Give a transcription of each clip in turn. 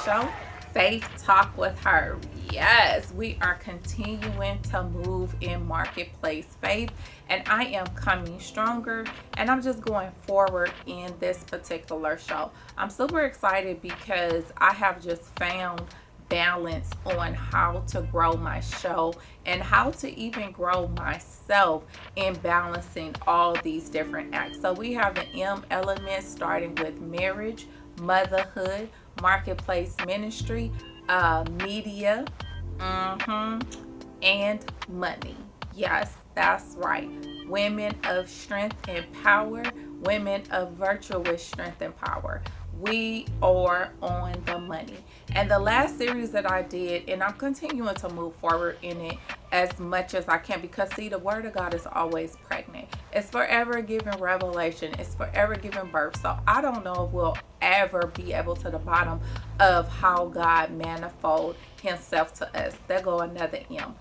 show, Faith Talk with her. Yes, we are continuing to move in marketplace faith, and I am coming stronger, and I'm just going forward in this particular show. I'm super excited because I have just found balance on how to grow my show and how to even grow myself in balancing all these different acts. So we have the M elements starting with marriage, motherhood, marketplace ministry, media, and money. Yes, that's right. Women of strength and power, women of virtuous strength and power. We are on the money. And the last series that I did, and I'm continuing to move forward in it as much as I can, because see, the word of God is always pregnant. It's forever giving revelation. It's forever giving birth. So I don't know if we'll ever be able to the bottom of how God manifold himself to us. There go another M.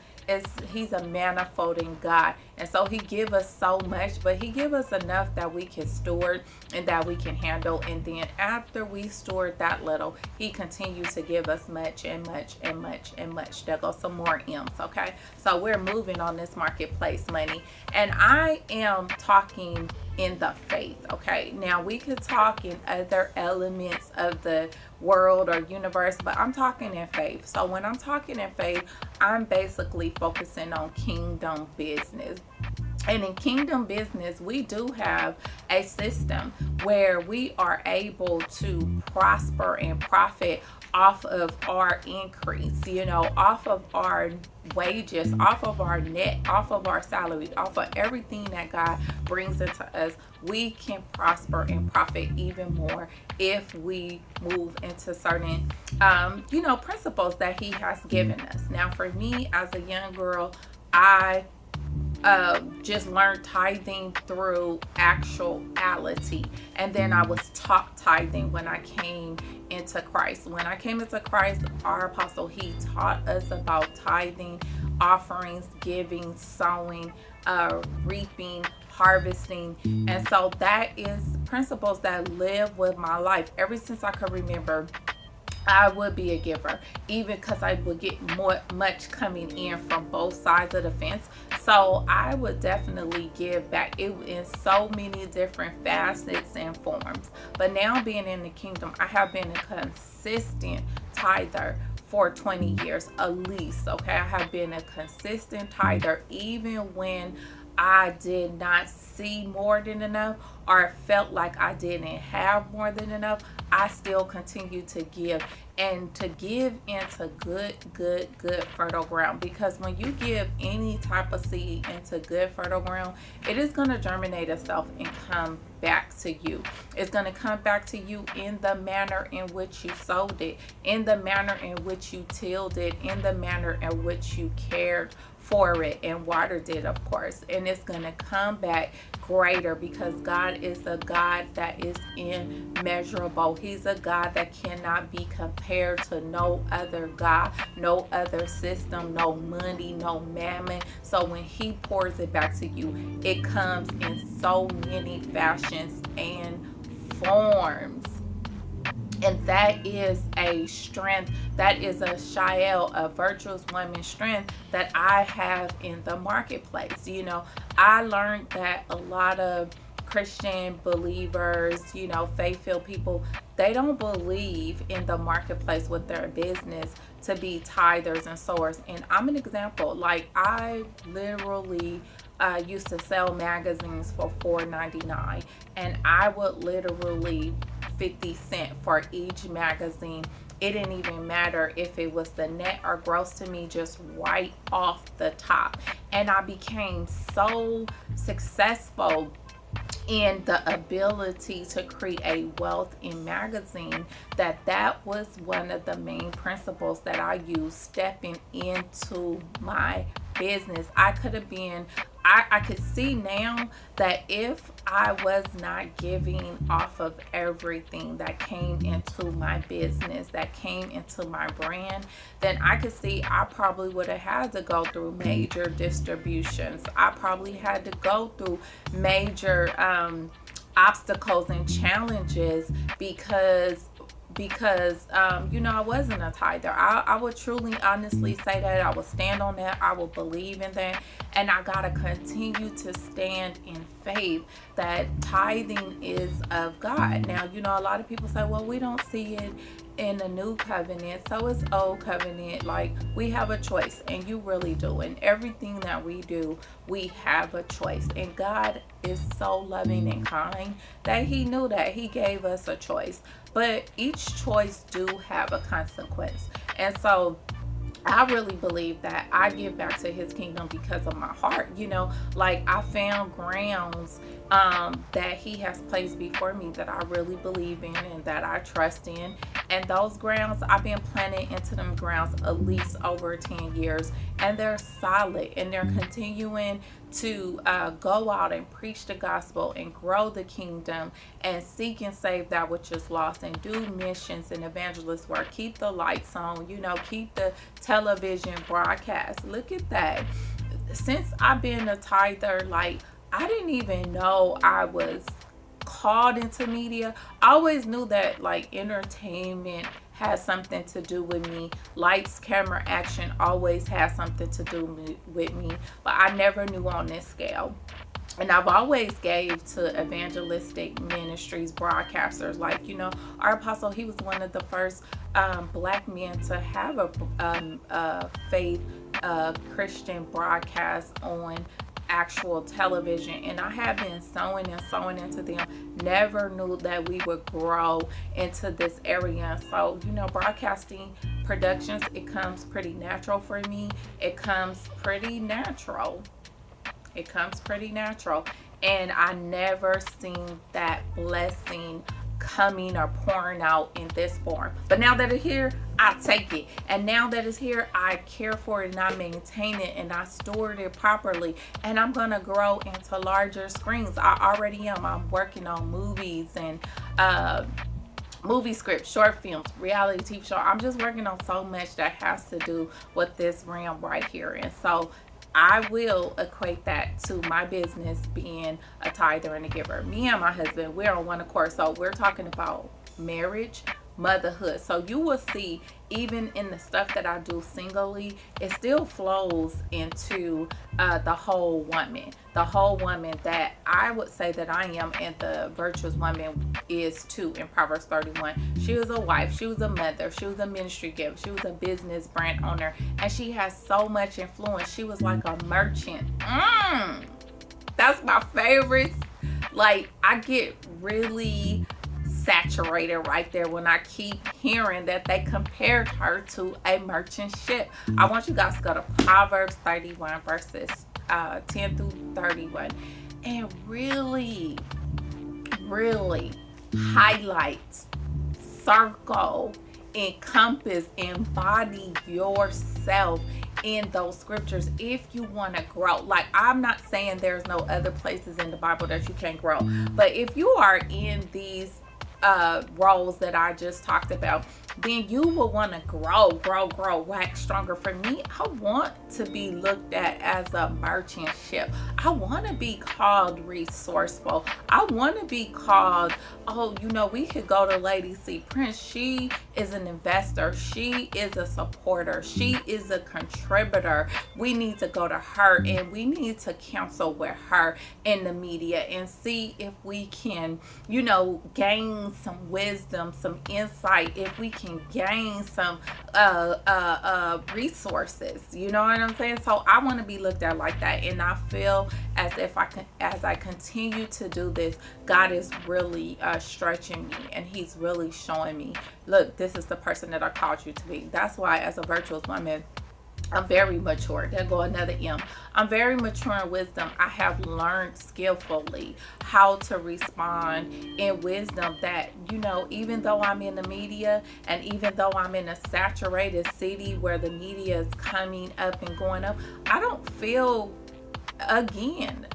He's a manifolding God, and so he give us so much, but he give us enough that we can steward and that we can handle. And then after we steward that little, he continues to give us much and much and much and much. There goes some more M's. Okay, so we're moving on this marketplace money, and I am talking in the faith. Okay, now we could talk in other elements of the world or universe, but I'm talking in faith. So when I'm talking in faith, I'm basically focusing on kingdom business. And in kingdom business, we do have a system where we are able to prosper and profit off of our increase, off of our wages, off of our net, off of our salary, off of everything that God brings into us. We can prosper and profit even more if we move into certain, principles that he has given us. Now, for me as a young girl, I just learned tithing through actuality, and then I was taught tithing when I came into Christ. When I came into Christ, our apostle, he taught us about tithing, offerings, giving, sowing, reaping, harvesting. And so that is principles that live with my life. Ever since I could remember, I would be a giver, even because I would get much coming in from both sides of the fence. So I would definitely give back in so many different facets and forms. But now being in the kingdom, I have been a consistent tither for 20 years at least. Okay, I have been a consistent tither even when I did not see more than enough or felt like I didn't have more than enough. I still continue to give, and to give into good fertile ground, because when you give any type of seed into good fertile ground, it is going to germinate itself and come back to you. It's going to come back to you in the manner in which you sowed it, in the manner in which you tilled it, in the manner in which you cared for it and watered it, of course. And it's going to come back greater, because God is a God that is immeasurable. He's a God that cannot be compared to no other God, no other system, no money, no mammon. So when he pours it back to you, it comes in so many fashions and forms. And that is a strength, that is a Shael, a virtuous woman strength that I have in the marketplace. I learned that a lot of Christian believers, faith-filled people, they don't believe in the marketplace with their business to be tithers and sowers. And I'm an example. Like, I literally used to sell magazines for $4.99, and I would literally 50 cents for each magazine. It didn't even matter if it was the net or gross to me, just right off the top. And I became so successful in the ability to create wealth in magazine that was one of the main principles that I used stepping into my business. I could have been I could see now that if I was not giving off of everything that came into my business, that came into my brand, then I could see I probably would have had to go through major distributions. I probably had to go through major obstacles and challenges because because, I wasn't a tither. I would truly, honestly say that. I would stand on that. I will believe in that. And I got to continue to stand in faith that tithing is of God. Now, a lot of people say, well, we don't see it in the new covenant, so it's old covenant. Like, we have a choice, and you really do. And everything that we do, we have a choice. And God is so loving and kind that he knew that he gave us a choice. But each choice do have a consequence. And so I really believe that I give back to his kingdom because of my heart. Like, I found grounds that he has placed before me that I really believe in and that I trust in. And those grounds, I've been planted into them grounds at least over 10 years. And they're solid, and they're continuing to go out and preach the gospel and grow the kingdom and seek and save that which is lost, and do missions and evangelist work. Keep the lights on, keep the television broadcast. Look at that. Since I've been a tither, like, I didn't even know I was called into media. I always knew that, like, entertainment has something to do with me. Lights, camera, action always has something to do with me, but I never knew on this scale. And I've always gave to evangelistic ministries, broadcasters. Like, our apostle, he was one of the first black men to have a faith Christian broadcast on actual television, and I have been sowing into them. Never knew that we would grow into this area. So, broadcasting productions, it comes pretty natural for me. It comes pretty natural. And I never seen that blessing coming or pouring out in this form. But now that it's here, I take it. And now that it's here, I care for it, and I maintain it, and I store it properly. And I'm going to grow into larger screens. I already am. I'm working on movies and movie scripts, short films, reality TV show. I'm just working on so much that has to do with this realm right here. And so I will equate that to my business being a tither and a giver. Me and my husband, we're on one accord. So we're talking about marriage, motherhood. So you will see, even in the stuff that I do singly, it still flows into the whole woman that I would say that I am, and the virtuous woman is too. In Proverbs 31, she was a wife, she was a mother, she was a ministry giver, she was a business brand owner, and she has so much influence. She was like a merchant. That's my favorite. Like, I get really saturated right there when I keep hearing that they compared her to a merchant ship. I want you guys to go to Proverbs 31 verses 10 through 31 and really highlight, circle, encompass, embody yourself in those scriptures if you want to grow. Like, I'm not saying there's no other places in the Bible that you can grow, but if you are in these roles that I just talked about, then you will want to grow, wax stronger. For me, I want to be looked at as a merchant ship. I want to be called resourceful. I want to be called, we could go to Lady C Prince. She is an investor. She is a supporter. She is a contributor. We need to go to her, and we need to counsel with her in the media and see if we can, gain some wisdom, some insight, if we can gain some resources. You know what I'm saying? So I want to be looked at like that, and I feel as if as I continue to do this, God is really stretching me, and he's really showing me, look, this is the person that I called you to be. That's why, as a virtuous woman, I'm very mature. There go another M. I'm very mature in wisdom. I have learned skillfully how to respond in wisdom that, even though I'm in the media, and even though I'm in a saturated city where the media is coming up and going up, I don't feel, again,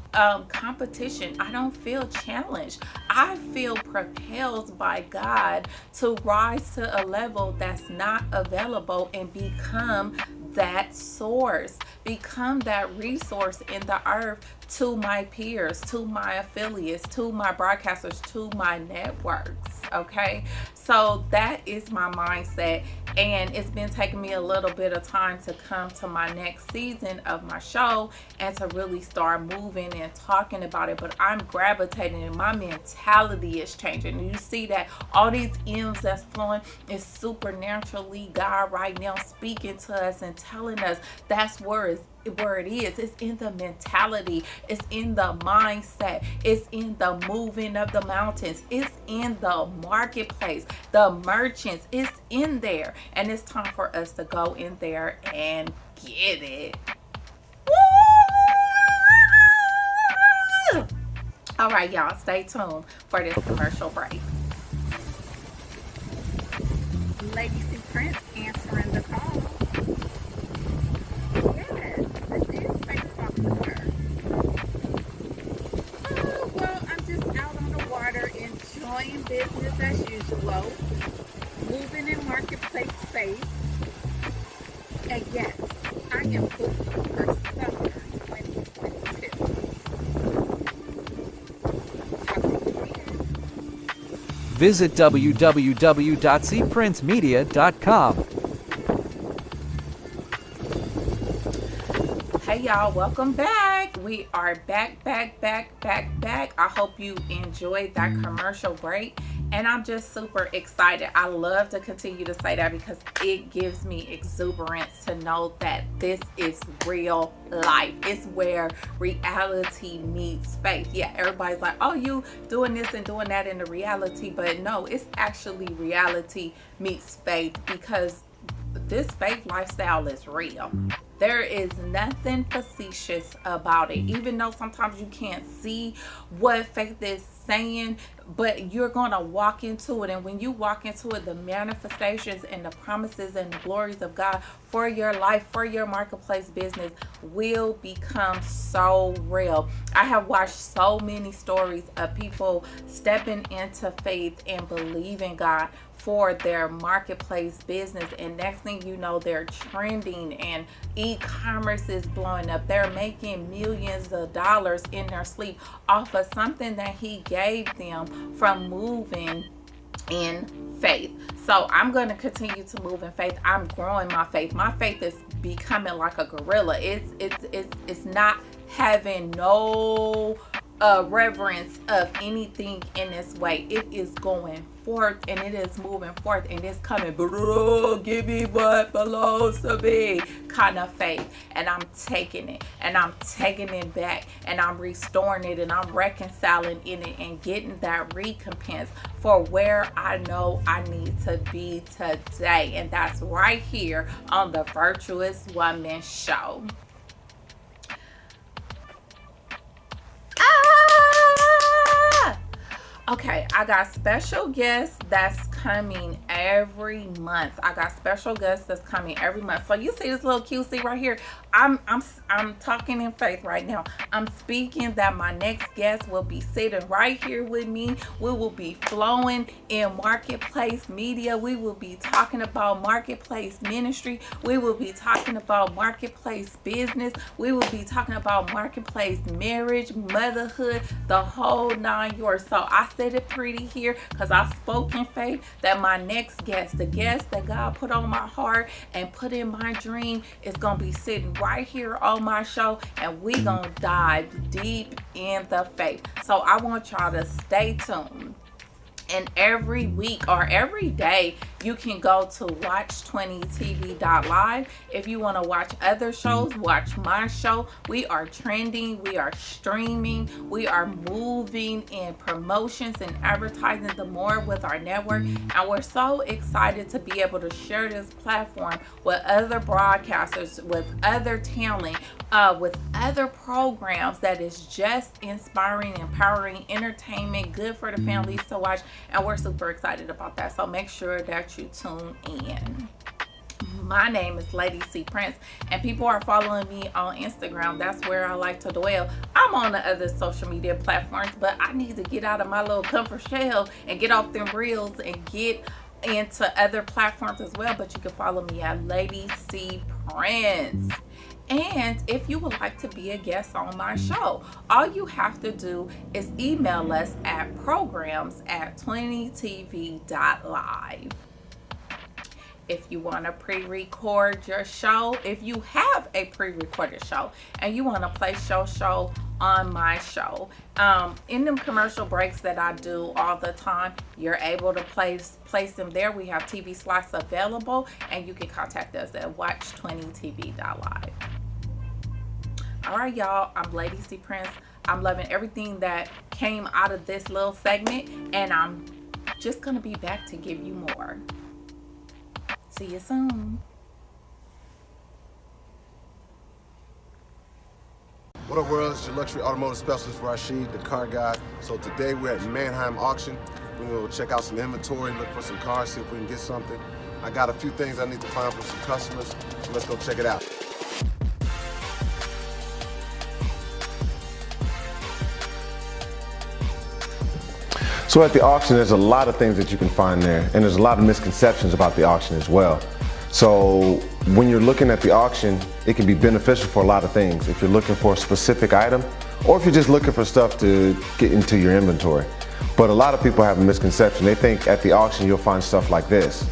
competition. I don't feel challenged. I feel propelled by God to rise to a level that's not available and become that source, become that resource in the earth to my peers, to my affiliates, to my broadcasters, to my networks. Okay, So that is my mindset, and it's been taking me a little bit of time to come to my next season of my show and to really start moving and talking about it. But I'm gravitating, and my mentality is changing. And you see that all these M's that's flowing is supernaturally God right now speaking to us and telling us that's where it is. It's in the mentality, it's in the mindset, it's in the moving of the mountains, it's in the marketplace, the merchants, it's in there. And it's time for us to go in there and get it. Woo! All right, y'all, stay tuned for this commercial break. Lady C Prince answering the call. Yes, this is FaithTalk with her. Oh, well, I'm just out on the water enjoying business as usual, moving in marketplace space. And yes, I am booked for summer 2022. Talk to you again. Visit www.cprincemedia.com. Hey y'all, welcome back. We are back. I hope you enjoyed that commercial break, and I'm just super excited. I love to continue to say that because it gives me exuberance to know that this is real life. It's where reality meets faith. Yeah, everybody's like, oh, you doing this and doing that in the reality, but no, it's actually reality meets faith, because this faith lifestyle is real. There is nothing facetious about it, even though sometimes you can't see what faith is saying, but you're going to walk into it. And when you walk into it, the manifestations and the promises and the glories of God for your life, for your marketplace business will become so real. I have watched so many stories of people stepping into faith and believing God for their marketplace business, and next thing you know, they're trending and e-commerce is blowing up. They're making millions of dollars in their sleep off of something that he gave them from moving in faith. So I'm going to continue to move in faith. I'm growing my faith. My faith is becoming like a gorilla. It's not having no reverence of anything in this way. It is going forth, and it is moving forth, and it's coming. Give me what belongs to me kind of faith. And I'm taking it, and I'm taking it back, and I'm restoring it, and I'm reconciling in it, and getting that recompense for where I know I need to be today. And that's right here on the Virtuous Woman Show. Okay, I got special guests that's coming every month. So you see this little QC right here? I'm talking in faith right now. I'm speaking that my next guest will be sitting right here with me. We will be flowing in marketplace media. We will be talking about marketplace ministry. We will be talking about marketplace business. We will be talking about marketplace marriage, motherhood, the whole 9 yards. So I said it pretty here because I spoke in faith that my next guest, the guest that God put on my heart and put in my dream, is going to be sitting right here on my show, and we going to dive deep in the faith. So I want y'all to stay tuned. And every week or every day, you can go to watch20tv.live. If you want to watch other shows, watch my show. We are trending, we are streaming, we are moving in promotions and advertising the more with our network. And we're so excited to be able to share this platform with other broadcasters, with other talent, with other programs that is just inspiring, empowering, entertainment, good for the families to watch. And we're super excited about that. So make sure that you tune in. My name is Lady C Prince, and people are following me on Instagram. That's where I like to dwell. I'm on the other social media platforms, but I need to get out of my little comfort shell and get off them reels and get into other platforms as well. But you can follow me at Lady C Prince. And if you would like to be a guest on my show, all you have to do is email us at programs@20tv.live. If you want to pre-record your show, if you have a pre-recorded show and you want to place your show on my show, in them commercial breaks that I do all the time, you're able to place them there. We have TV slots available, and you can contact us at watch20tv.live. All right, y'all, I'm Lady C Prince. I'm loving everything that came out of this little segment, and I'm just gonna be back to give you more. See you soon. What up, world? It's your luxury automotive specialist, Rashid, the car guy. So today we're at Manheim Auction. We're gonna go check out some inventory, look for some cars, see if we can get something. I got a few things I need to find from some customers, so let's go check it out. So at the auction, there's a lot of things that you can find there, and there's a lot of misconceptions about the auction as well. So when you're looking at the auction, it can be beneficial for a lot of things. If you're looking for a specific item, or if you're just looking for stuff to get into your inventory. But a lot of people have a misconception. They think at the auction you'll find stuff like this,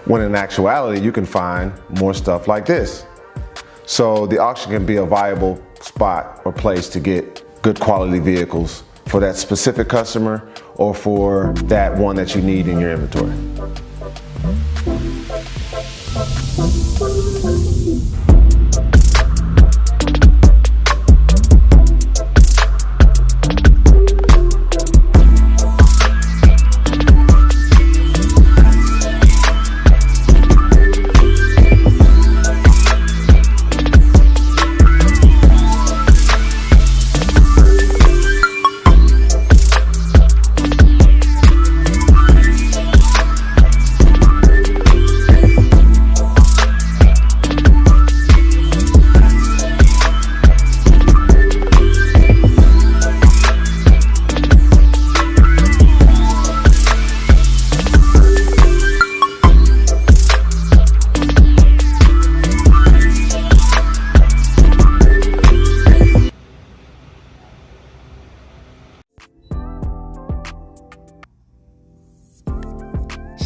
when in actuality you can find more stuff like this. So the auction can be a viable spot or place to get good quality vehicles for that specific customer or for that one that you need in your inventory.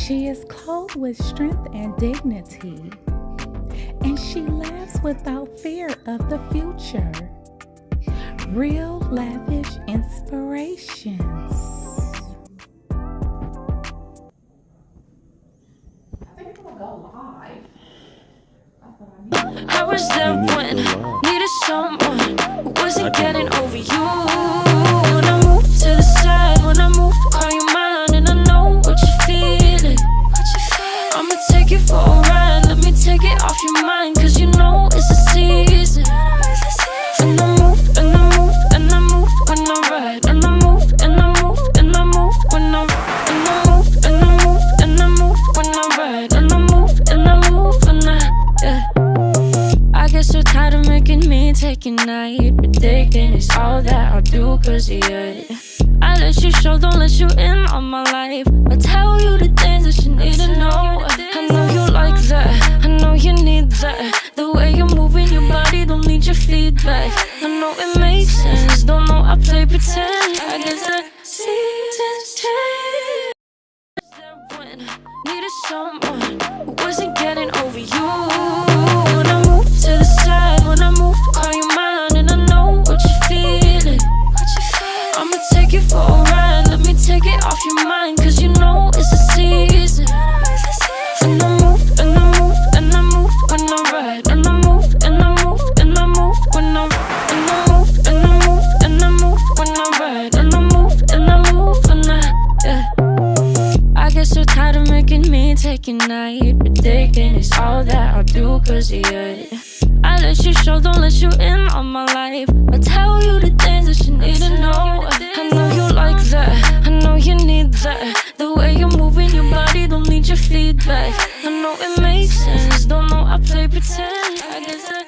She is clothed with strength and dignity, and she laughs without fear of the future. Real lavish inspirations. I think I'm gonna go live. I was there when needed someone who wasn't getting over you. When I move to the side, when I move, call you mine, and I know what you're feeling. I'ma take you for a ride, let me take it off your mind, cause you know it's a season. And I move, and I move, and I move when I ride, and I move, and I move, and I move when I ride, and I move, and I move, and I move when I ride, and I move, and I move when yeah. I get so tired of making me take a night, but taking is all that I'll do cause of you. I let you show, don't let you in on my life. I tell you the things that you need to know. I know you like that, I know you need that. The way you're moving your body, don't need your feedback. I know it makes sense, don't know I play pretend. I guess that seasons change. When needed someone who wasn't getting over you. When I move to the side, when I move, call you mine, and I know what you're feeling. I'ma take you for a ride, let me take it off your mind, cause you know it's a season. And I move, and I move, and I move when I ride, and I move, and I move, and I move when I ride, and I move, and I move, and I move when I ride, and I move, and I move when yeah. I get so tired of making me take a night, but taking is all that I'll do cause of you. I let you show, don't let you in on my life. I tell you the things that you need to know. I know you like that, I know you need that. The way you're moving your body, don't need your feedback. I know it makes sense, don't know I play pretend. I guess that